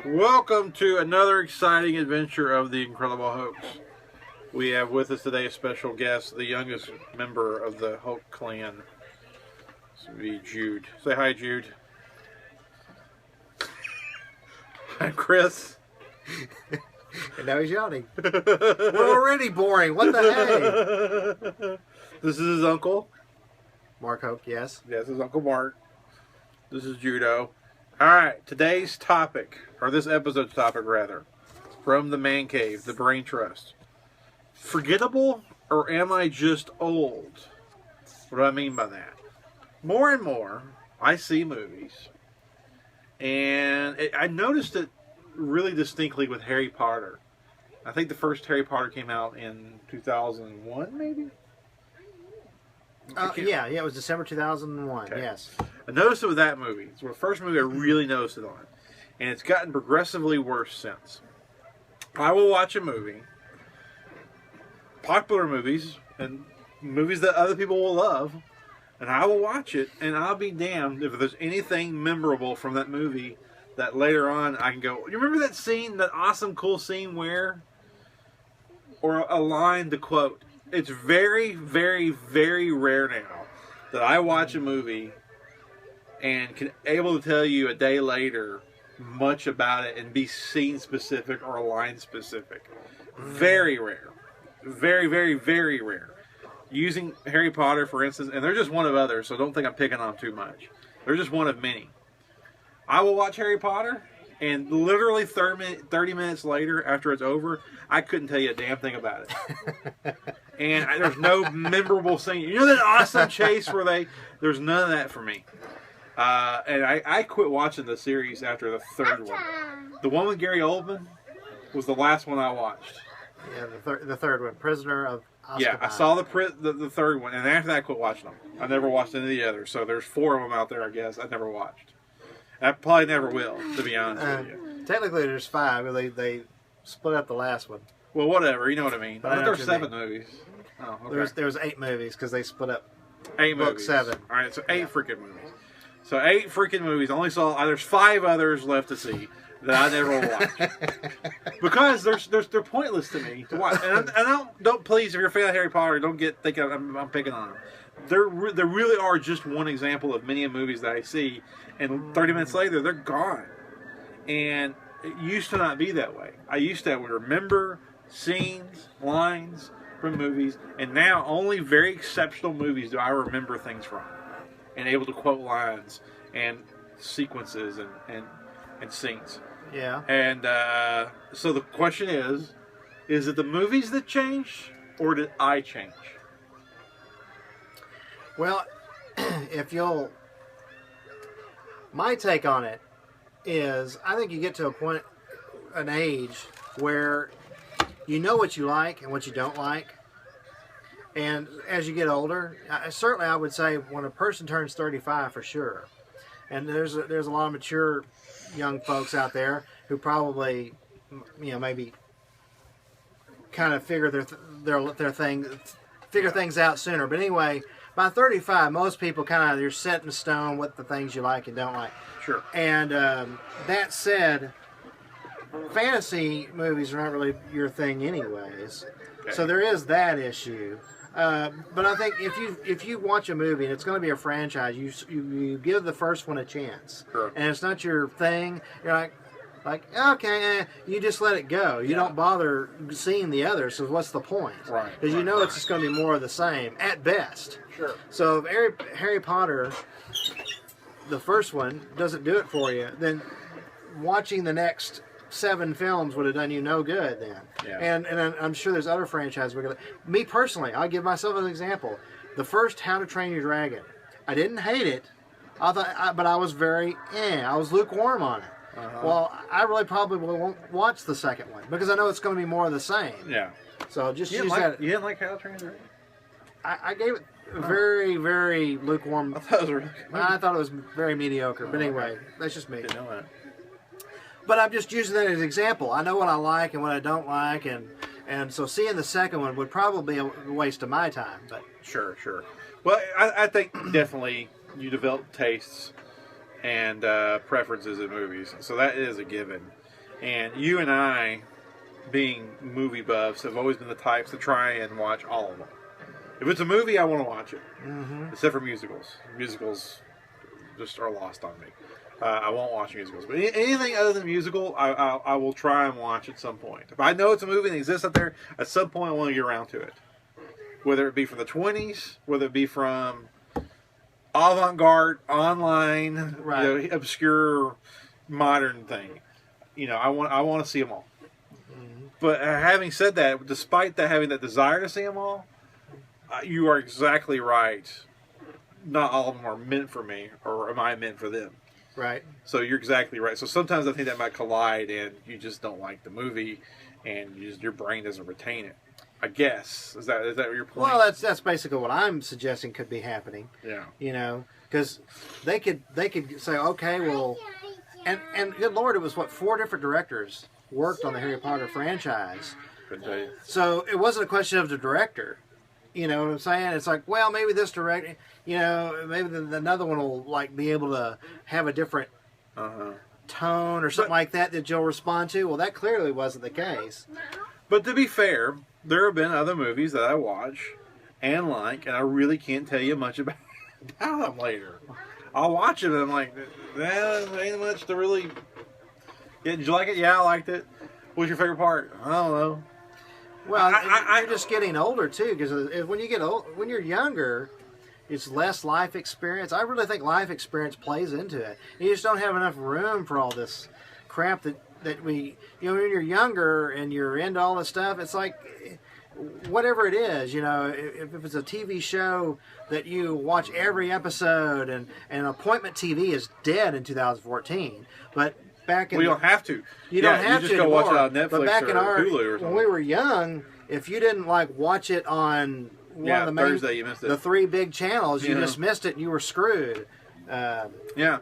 Welcome to another exciting adventure of the incredible Hokes. We have with us today a special guest, the youngest member of the Hoke clan. This would be Jude. Say hi, Jude. Hi, Chris. And now he's yawning. We're already boring. What the heck? This is his uncle. Mark Hoke, yes. Yes, his Uncle Mark. This is Judo. Alright, today's topic, or this episode's topic rather, from the Man Cave, the Brain Trust. Forgettable, or am I just old? What do I mean by that? More and more, I see movies, and I noticed it really distinctly with Harry Potter. I think the first Harry Potter came out in 2001, maybe? Yeah, it was December 2001, Okay. yes. I noticed it with that movie. It's the first movie I really noticed it on. And it's gotten progressively worse since. I will watch a movie, popular movies, and movies that other people will love, and I will watch it, and I'll be damned if there's anything memorable from that movie that later on I can go, you remember that scene, that awesome, cool scene where, or a line to quote. It's very, very, very rare now that I watch a movie and can able to tell you a day later much about it and be scene specific or line specific. Very rare. Very, very, very rare. Using Harry Potter, for instance, and they're just one of others, so don't think I'm picking on them too much. They're just one of many. I will watch Harry Potter, and literally 30 minutes later, after it's over, I couldn't tell you a damn thing about it. And there's no memorable scene. You know that awesome chase where there's none of that for me. And I quit watching the series after the third one. The one with Gary Oldman was the last one I watched. Yeah, the third one, Prisoner of Azkaban. Yeah, I saw the third one, and after that I quit watching them. I never watched any of the others, so there's 4 of them out there, I guess, I never watched. I probably never will, to be honest with you. Technically there's 5, but they split up the last one. Well, whatever, you know what I mean. But I think I know there's what you 7 movies. Oh, okay. There was 8 movies because they split up 8 book movies. 7. All right, so 8 freaking movies. So 8 freaking movies. Only saw there's 5 others left to see that I never watched because they're pointless to me to watch. And I don't please, if you're a fan of Harry Potter, don't get thinking I'm picking on them. There really are just one example of many movies that I see, and 30 minutes later they're gone. And it used to not be that way. I used to remember scenes, lines from movies, and now only very exceptional movies do I remember things from, and able to quote lines and sequences and scenes. Yeah. And so the question is it the movies that changed, or did I change? Well, my take on it is, I think you get to an age where you know what you like and what you don't like. And as you get older, certainly I would say when a person turns 35 for sure. And there's a lot of mature young folks out there who probably, maybe kind of figure things out sooner. But anyway, by 35, most people you're set in stone what the things you like and don't like. Sure. And that said, fantasy movies are not really your thing anyways. Okay. So there is that issue. But I think if you watch a movie and it's going to be a franchise, you give the first one a chance. Sure. And it's not your thing. You're like okay, you just let it go. You don't bother seeing the others. So what's the point? Right. Because you know it's just going to be more of the same at best. Sure. So if Harry Potter, the first one, doesn't do it for you, then watching the next 7 films would have done you no good then. Yeah. And I'm sure there's other franchises. Me personally, I'll give myself an example. The first How to Train Your Dragon, I didn't hate it. But I was I was lukewarm on it. Uh-huh. Well, I really probably won't watch the second one because I know it's going to be more of the same. Yeah. So just You use didn't that. you didn't like How to Train Your Dragon? I gave it very, very lukewarm. I thought it was really good. I thought it was very mediocre. But anyway, that's just me. Didn't know that. But I'm just using that as an example. I know what I like and what I don't like, and so seeing the second one would probably be a waste of my time. But Sure. Well, I think definitely you develop tastes and preferences in movies. So that is a given. And you and I, being movie buffs, have always been the types to try and watch all of them. If it's a movie, I want to watch it. Except for musicals. Musicals just are lost on me. I won't watch musicals. But anything other than musical, I will try and watch at some point. If I know it's a movie and it exists out there, at some point I want to get around to it. Whether it be from the 20s, whether it be from avant-garde, online, right. Obscure, modern thing. I want to see them all. But having said that, despite that having that desire to see them all, you are exactly right. Not all of them are meant for me, or am I meant for them? Right. So you're exactly right. So sometimes I think that might collide, and you just don't like the movie, and your brain doesn't retain it. I guess is that your point? Well, that's basically what I'm suggesting could be happening. Yeah. Because they could say, okay, well, and good Lord, it was 4 different directors worked on the Harry Potter franchise. Couldn't tell you. So it wasn't a question of the director. You know what I'm saying? It's like, well, maybe this director, maybe another one will be able to have a different tone or something like that you'll respond to. Well, that clearly wasn't the case. But to be fair, there have been other movies that I watch and like, and I really can't tell you much about them later. I'll watch it and I'm like, ain't much to really. Yeah, did you like it? Yeah, I liked it. What's your favorite part? I don't know. Well, I'm just getting older too, because when you get old, when you're younger, it's less life experience. I really think life experience plays into it. You just don't have enough room for all this crap that we, when you're younger and you're into all this stuff, it's like whatever it is, if it's a TV show that you watch every episode, and appointment TV is dead in 2014, but back in you don't have to. You don't have just to go anymore. watch it on Netflix but back or in our, Hulu or something. When we were young, if you didn't watch it on one of the main, Thursday, you missed it. The 3 big channels, you just missed it and you were screwed. Yeah.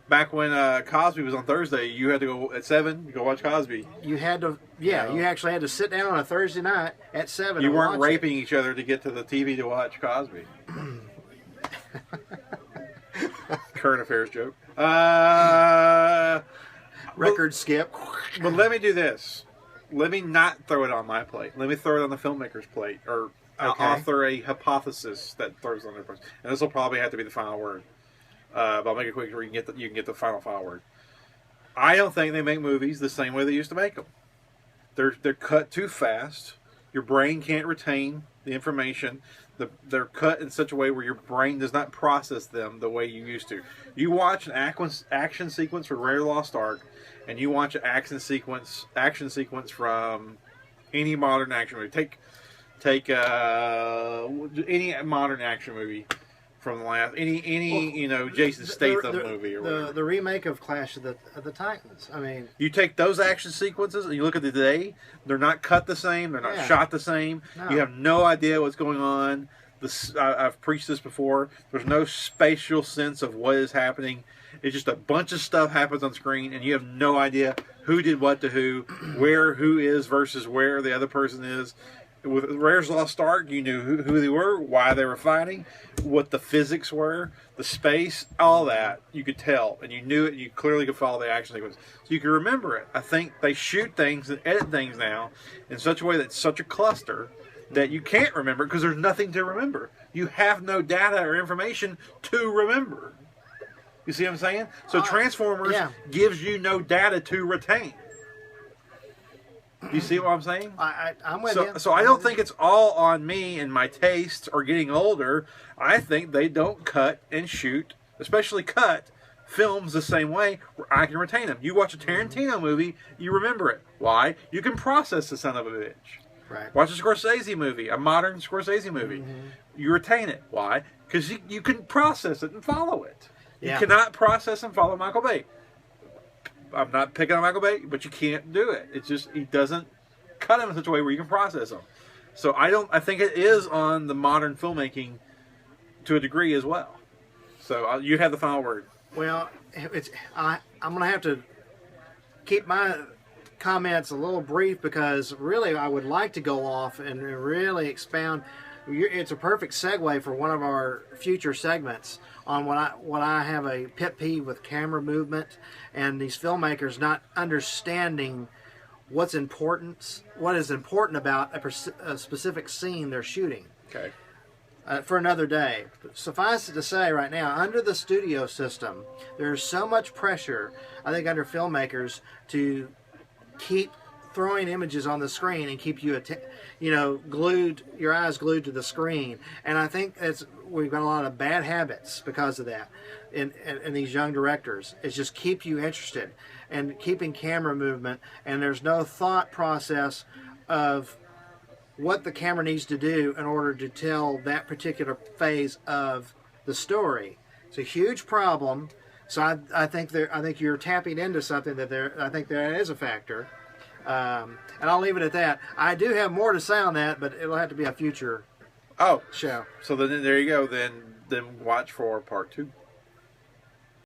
Back when Cosby was on Thursday, you had to go at 7. You go watch Cosby. You had to, you actually had to sit down on a Thursday night at 7. You and weren't watch raping each other to get to the TV to watch Cosby. Current affairs joke. Record skip. But let me do this. Let me not throw it on my plate. Let me throw it on the filmmaker's plate, or author a hypothesis that throws it on their plate. And this will probably have to be the final word. But I'll make it quick where you can get the final word. I don't think they make movies the same way they used to make them. They're cut too fast. Your brain can't retain the information. They're cut in such a way where your brain does not process them the way you used to. You watch an action sequence from Raiders of the Lost Ark, and you watch an action sequence from any modern action movie. Take any modern action movie from the last any Jason Statham movie or whatever. The remake of Clash of the Titans. I mean, you take those action sequences and you look at the today. They're not cut the same. They're not shot the same. No. You have no idea what's going on. I've preached this before. There's no spatial sense of what is happening. It's just a bunch of stuff happens on screen, and you have no idea who did what to who, where who is versus where the other person is. With Raiders of the Lost Ark, you knew who they were, why they were fighting, what the physics were, the space, all that. You could tell, and you knew it, and you clearly could follow the action sequence. So you could remember it. I think they shoot things and edit things now in such a way that's such a cluster that you can't remember because there's nothing to remember. You have no data or information to remember. You see what I'm saying? So Transformers gives you no data to retain. You see what I'm saying? I'm with you. So I don't think it's all on me and my tastes or getting older. I think they don't cut and shoot, especially cut films the same way where I can retain them. You watch a Tarantino movie, you remember it. Why? You can process the son of a bitch. Right. Watch a Scorsese movie, a modern Scorsese movie. You retain it. Why? Because you can process it and follow it. You cannot process and follow Michael Bay. I'm not picking on Michael Bay, but you can't do it. It's just he doesn't cut him in such a way where you can process them. So I think it is on the modern filmmaking to a degree as well. So you have the final word. Well, I'm going to have to keep my comments a little brief because really I would like to go off and really expound. it's a perfect segue for one of our future segments on what I have a pet peeve with camera movement and these filmmakers not understanding what is important about a specific scene they're shooting. Okay. For another day. Suffice it to say right now, under the studio system, there's so much pressure, I think, under filmmakers to keep throwing images on the screen and keep you, glued, your eyes glued to the screen. And I think we've got a lot of bad habits because of that in these young directors. It's just keep you interested and keeping camera movement, and there's no thought process of what the camera needs to do in order to tell that particular phase of the story. It's a huge problem. So I think you're tapping into something I think that is a factor. And I'll leave it at that. I do have more to say on that, but it'll have to be a future show. So then there you go. Then watch for part 2.